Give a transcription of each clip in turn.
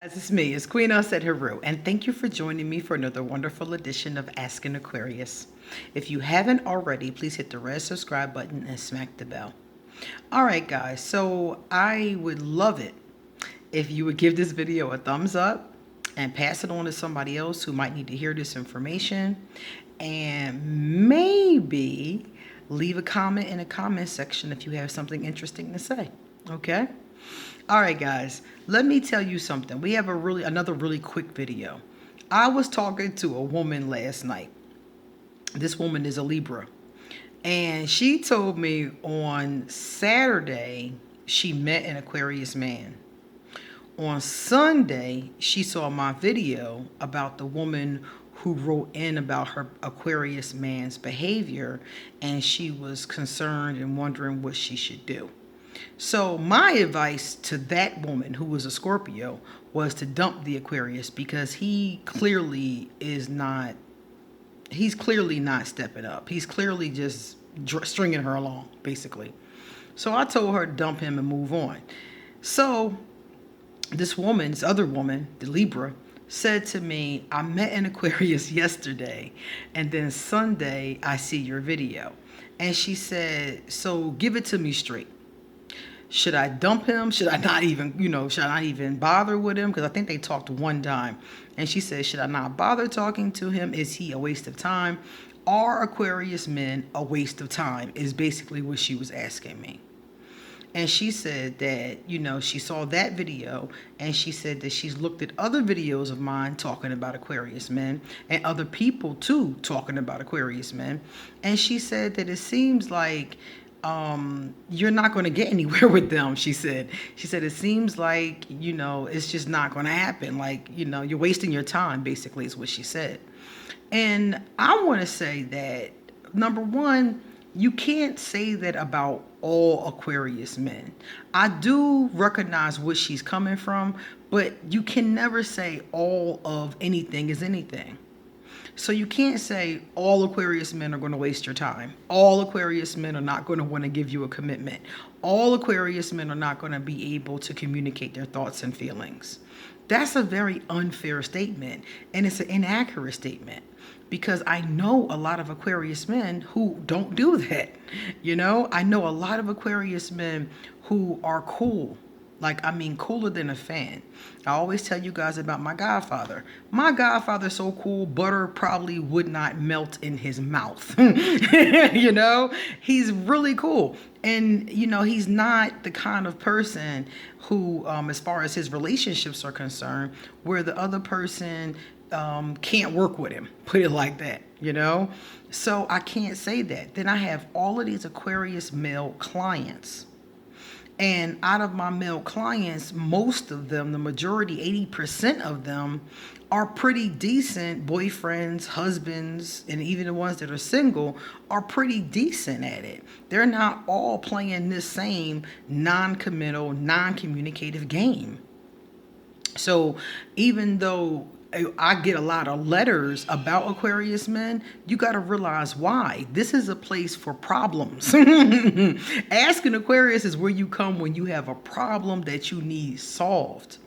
As it's me, it's Queen Said Haru, and thank you for joining me for another wonderful edition of Ask an Aquarius. If you haven't already, please hit the red subscribe button and smack the bell. All right, guys, so I would love it if you would give this video a thumbs up and pass it on to somebody else who might need to hear this information, and maybe leave a comment in the comment section if you have something interesting to say. Okay? All right, guys, let me tell you something. We have another really quick video. I was talking to a woman last night. This woman is a Libra. And she told me on Saturday she met an Aquarius man. On Sunday, she saw my video about the woman who wrote in about her Aquarius man's behavior, and she was concerned and wondering what she should do. So my advice to that woman who was a Scorpio was to dump the Aquarius, because he's clearly not stepping up. He's clearly just stringing her along, basically. So I told her to dump him and move on. So this other woman, the Libra, said to me, I met an Aquarius yesterday, and then Sunday I see your video. And she said, so give it to me straight. Should I dump him? Should I not even bother with him? Because I think they talked one time. And she said, should I not bother talking to him? Is he a waste of time? Are Aquarius men a waste of time? Is basically what she was asking me. And she said that, she saw that video, and she said that she's looked at other videos of mine talking about Aquarius men, and other people too talking about Aquarius men. And she said that it seems like you're not going to get anywhere with them. She said it seems like it's just not going to happen, like you're wasting your time, basically, is what she said. And I want to say that, number one, you can't say that about all Aquarius men. I do recognize where she's coming from, but you can never say all of anything is anything. So you can't say all Aquarius men are going to waste your time. All Aquarius men are not going to want to give you a commitment. All Aquarius men are not going to be able to communicate their thoughts and feelings. That's a very unfair statement, and it's an inaccurate statement, because I know a lot of Aquarius men who don't do that. I know a lot of Aquarius men who are cool. Cooler than a fan. I always tell you guys about my godfather. My godfather's so cool, butter probably would not melt in his mouth. He's really cool. And, he's not the kind of person who, as far as his relationships are concerned, where the other person can't work with him, put it like that, So I can't say that. Then I have all of these Aquarius male clients. And out of my male clients, most of them, the majority, 80% of them, are pretty decent boyfriends, husbands, and even the ones that are single are pretty decent at it. They're not all playing this same non-committal, non-communicative game. So even though I get a lot of letters about Aquarius men, you got to realize why. This is a place for problems. Asking Aquarius is where you come when you have a problem that you need solved.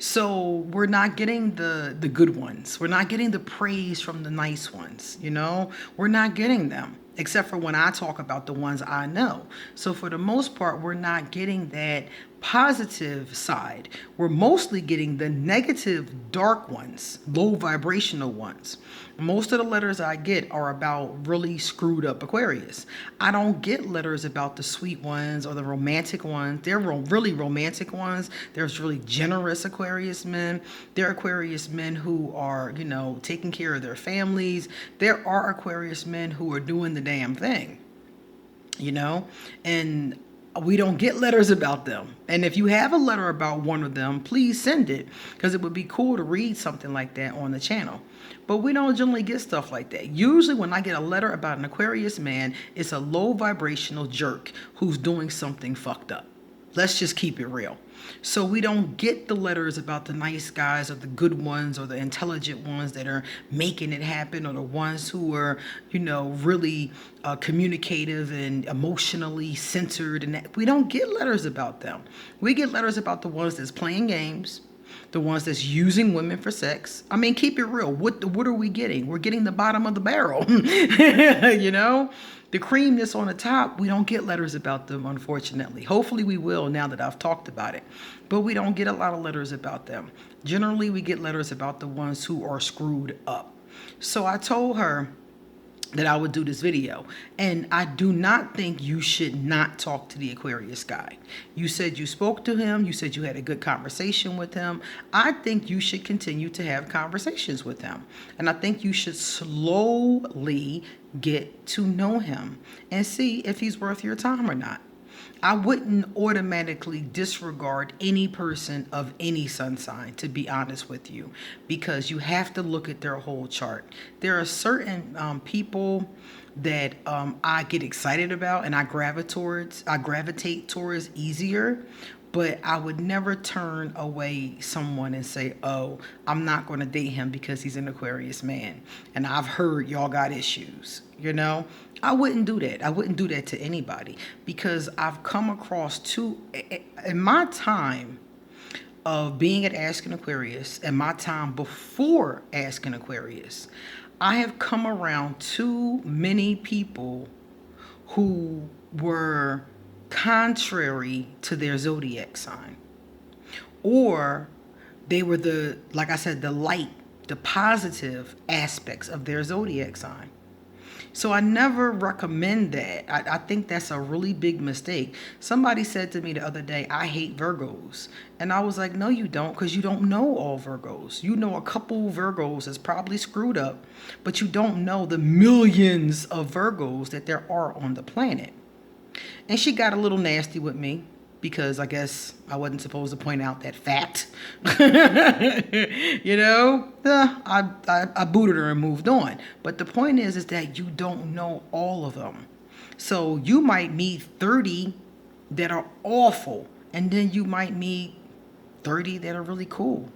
So we're not getting the good ones. We're not getting the praise from the nice ones, We're not getting them, except for when I talk about the ones I know. So for the most part, we're not getting that positive side. We're mostly getting the negative, dark ones, low vibrational ones. Most of the letters I get are about really screwed up Aquarius. I don't get letters about the sweet ones or the romantic ones. They're really romantic ones. There's really generous Aquarius men. There are Aquarius men who are, taking care of their families. There are Aquarius men who are doing the damn thing, and we don't get letters about them. And if you have a letter about one of them, please send it, because it would be cool to read something like that on the channel. But we don't generally get stuff like that. Usually when I get a letter about an Aquarius man, it's a low vibrational jerk who's doing something fucked up. Let's just keep it real. So we don't get the letters about the nice guys or the good ones or the intelligent ones that are making it happen, or the ones who are, really communicative and emotionally centered. And that. We don't get letters about them. We get letters about the ones that's playing games, The ones that's using women for sex. I mean, keep it real. What are we getting? We're getting the bottom of the barrel. You know? The cream that's on the top, we don't get letters about them, unfortunately. Hopefully we will now that I've talked about it. But we don't get a lot of letters about them. Generally, we get letters about the ones who are screwed up. So I told her that I would do this video. And I do not think you should not talk to the Aquarius guy. You said you spoke to him. You said you had a good conversation with him. I think you should continue to have conversations with him. And I think you should slowly get to know him and see if he's worth your time or not. I wouldn't automatically disregard any person of any sun sign, to be honest with you, because you have to look at their whole chart. There are certain people that I get excited about and I gravitate towards easier, but I would never turn away someone and say, oh, I'm not going to date him because he's an Aquarius man. And I've heard y'all got issues, you know? I wouldn't do that. I wouldn't do that to anybody because I've come across in my time of being at Ask an Aquarius and my time before Ask an Aquarius, I have come around too many people who were contrary to their zodiac sign, or they were like I said, the light, the positive aspects of their zodiac sign. So I never recommend that. I think that's a really big mistake. Somebody said to me the other day, I hate Virgos. And I was like, no, you don't, because you don't know all Virgos. You know a couple Virgos that's probably screwed up, but you don't know the millions of Virgos that there are on the planet. And she got a little nasty with me because I guess I wasn't supposed to point out that fact. You know, I booted her and moved on. But the point is that you don't know all of them. So you might meet 30 that are awful, and then you might meet 30 that are really cool.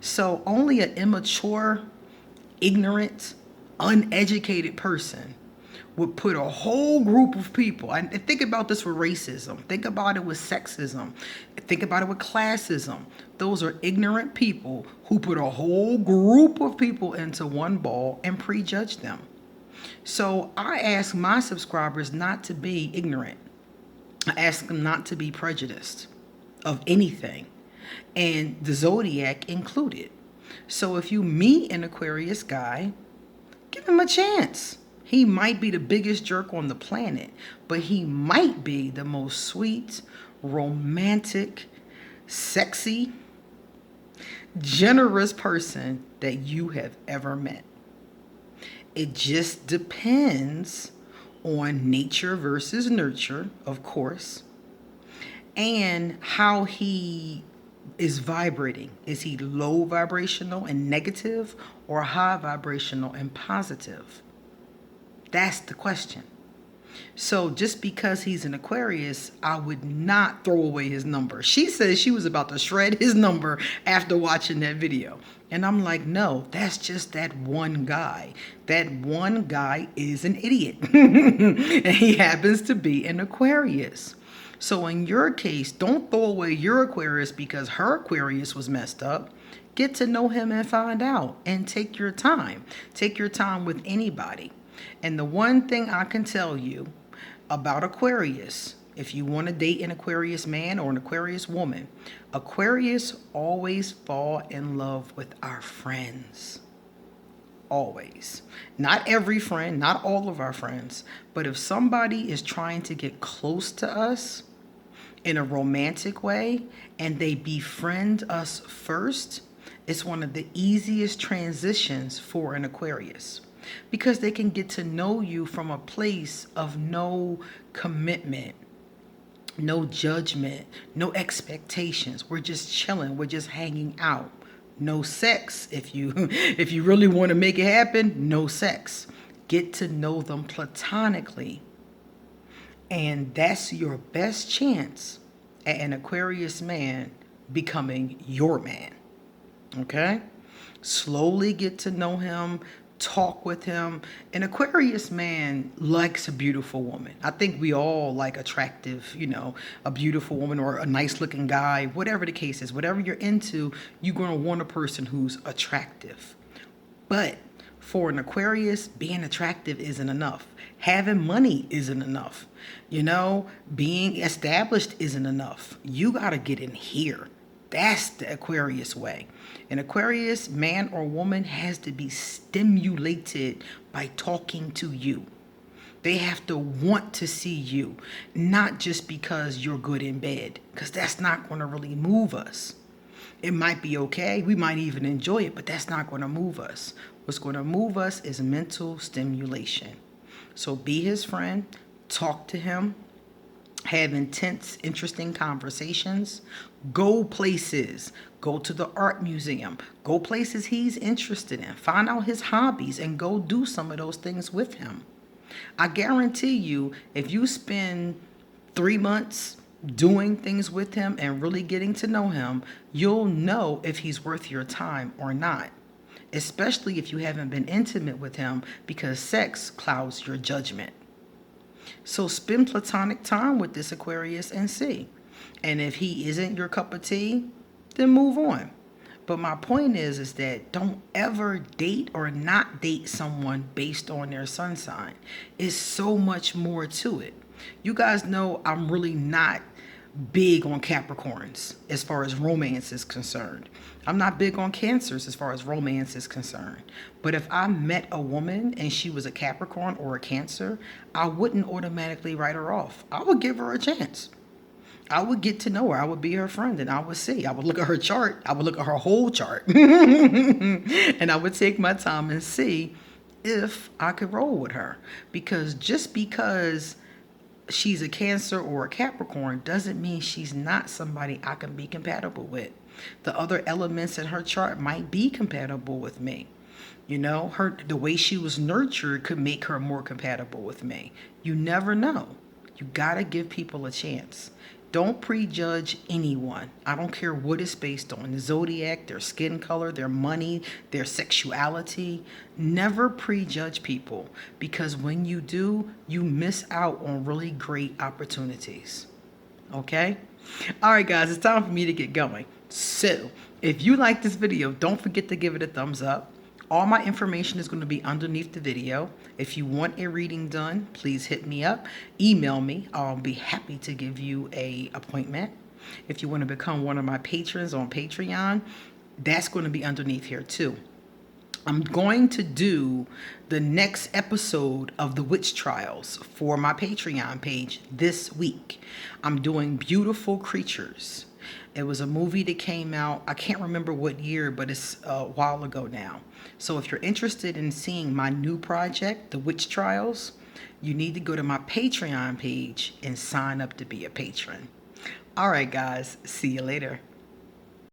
So only an immature, ignorant, uneducated person would put a whole group of people, and think about this with racism, think about it with sexism, think about it with classism. Those are ignorant people who put a whole group of people into one ball and prejudge them. So I ask my subscribers not to be ignorant. I ask them not to be prejudiced of anything, and the zodiac included. So if you meet an Aquarius guy, give him a chance. He might be the biggest jerk on the planet, but he might be the most sweet, romantic, sexy, generous person that you have ever met. It just depends on nature versus nurture, of course, and how he is vibrating. Is he low vibrational and negative or high vibrational and positive? That's the question. So just because he's an Aquarius, I would not throw away his number. She says she was about to shred his number after watching that video. And I'm like, no, that's just that one guy. That one guy is an idiot. And he happens to be an Aquarius. So in your case, don't throw away your Aquarius because her Aquarius was messed up. Get to know him and find out. And take your time. Take your time with anybody. And the one thing I can tell you about Aquarius, if you want to date an Aquarius man or an Aquarius woman, Aquarius always fall in love with our friends. Always. Not every friend, not all of our friends, but if somebody is trying to get close to us in a romantic way and they befriend us first, it's one of the easiest transitions for an Aquarius. Because they can get to know you from a place of no commitment, no judgment, no expectations. We're just chilling. We're just hanging out. No sex. If you really want to make it happen, no sex. Get to know them platonically. And that's your best chance at an Aquarius man becoming your man. Okay? Slowly get to know him. talk with him. An Aquarius man likes a beautiful woman. I think we all like attractive, a beautiful woman or a nice looking guy, whatever the case is. Whatever you're into, you're going to want a person who's attractive. But for an Aquarius, being attractive isn't enough. Having money isn't enough. Being established isn't enough. You got to get in here. That's the Aquarius way. An Aquarius man or woman has to be stimulated by talking to you. They have to want to see you, not just because you're good in bed, because that's not going to really move us. It might be okay. We might even enjoy it, but that's not going to move us. What's going to move us is mental stimulation. So be his friend, talk to him, have intense, interesting conversations, go places, go to the art museum, go places he's interested in, find out his hobbies and go do some of those things with him. I guarantee you, if you spend 3 months doing things with him and really getting to know him, you'll know if he's worth your time or not, especially if you haven't been intimate with him, because sex clouds your judgment. So spend platonic time with this Aquarius and see. And if he isn't your cup of tea, then move on. But my point is that don't ever date or not date someone based on their sun sign. It's so much more to it. You guys know I'm really not big on Capricorns as far as romance is concerned. I'm not big on Cancers as far as romance is concerned. But if I met a woman and she was a Capricorn or a Cancer, I wouldn't automatically write her off. I would give her a chance. I would get to know her. I would be her friend and I would see. I would look at her chart. I would look at her whole chart. And I would take my time and see if I could roll with her. Because just because she's a Cancer or a Capricorn doesn't mean she's not somebody I can be compatible with. The other elements in her chart might be compatible with me. The way she was nurtured could make her more compatible with me. You never know. You gotta give people a chance. Don't prejudge anyone. I don't care what it's based on. The zodiac, their skin color, their money, their sexuality. Never prejudge people, because when you do, you miss out on really great opportunities. Okay? All right, guys, it's time for me to get going. So, if you like this video, don't forget to give it a thumbs up. All my information is going to be underneath the video. If you want a reading done, please hit me up. Email me. I'll be happy to give you an appointment. If you want to become one of my patrons on Patreon, that's going to be underneath here too. I'm going to do the next episode of the Witch Trials for my Patreon page this week. I'm doing Beautiful Creatures. It was a movie that came out, I can't remember what year, but it's a while ago now. So if you're interested in seeing my new project, The Witch Trials, you need to go to my Patreon page and sign up to be a patron. All right, guys, see you later.